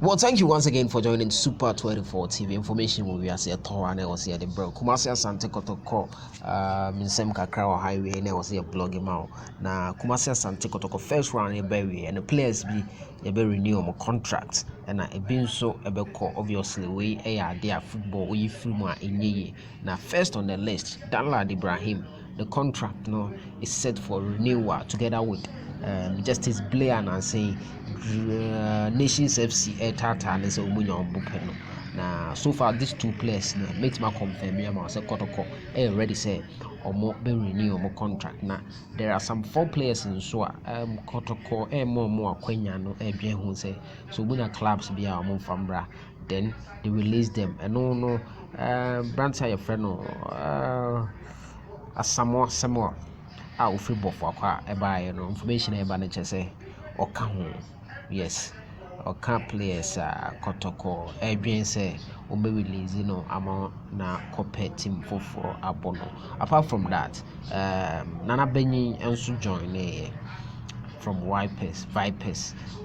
Well, thank you once again for joining Super 24 TV. Information will be as a tour and I was here the bro. Kumasi Asante Kotoko, Minsem Kakra Highway, and I was here blogging out. Now, Kumasi Asante Kotoko first round a berry and the players be a very renew my contract. And I been so a call obviously we are their football, we film in ye. Now, first on the list, Danlad Ibrahim, the contract is set for renewal together with Justice Blair and saying Nations FC Tata and so Munya. Now, so far, these two players make me confirm me about Kotoko ready say or more be renew more contract. Now, there are some 4 players in so Kotoko more Quenya no who say so Munya clubs be our move from bra. Then they release them and no brands your friend Samoa a ofri bɔfo akwa ɛbaeɛ no information ɛba no kyɛ sɛ ɔka ho yes ɔka players a Kotoko ɛdwen sɛ ɔmbɛ release no ama na kɔpɛ team foforɔ abɔ no. Apart from that Nana Benyi nso join from Vipers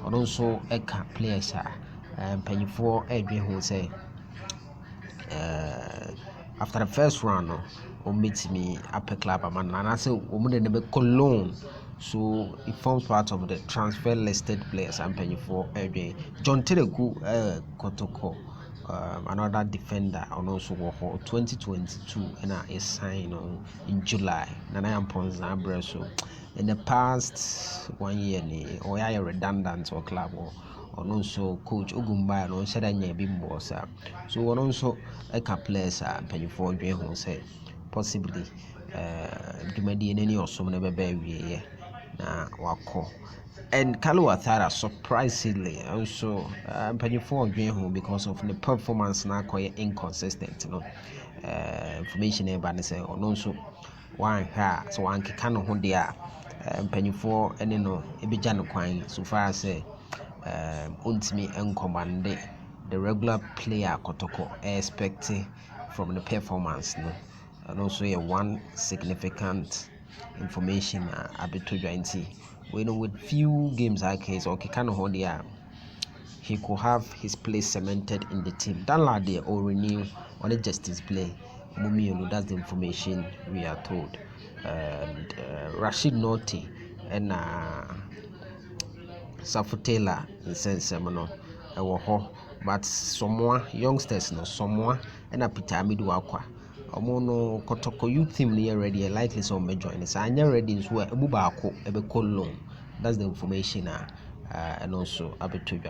ɔno nso ɛka players a mpanyinfoɔ ɛdwen ho sɛ after the first round meet me up a club and I say never cologne, so it forms part of the transfer listed players I'm paying for John Tereku Kotoko, another defender and also 2022 and I signed in July and I am Ponza so in the past 1 year or I redundant or club or also coach Ogumba no said anya bimbo sa so one also a players paying for who say possibly dwumadi any or so never be na wako and Kalu Athara surprisingly also paying for who because of the performance now quite inconsistent information about say or also one ha so one can no dia paying for any no ebija no kwan so far say untimi encommande the regular player Kotoko expecting from the performance no and also one significant information abitojo we know with few games like his okay kind of he could have his place cemented in the team. That lad or renew on a justice play. That's the information we are told. And Rashid Noti and Safutela in sense but some youngsters no someone and a Peter Amidu Aqua. Omono Kotoko youth team near ready likely some may join us. I never ready is where Bubako ebe loan. That's the information and also Abituja.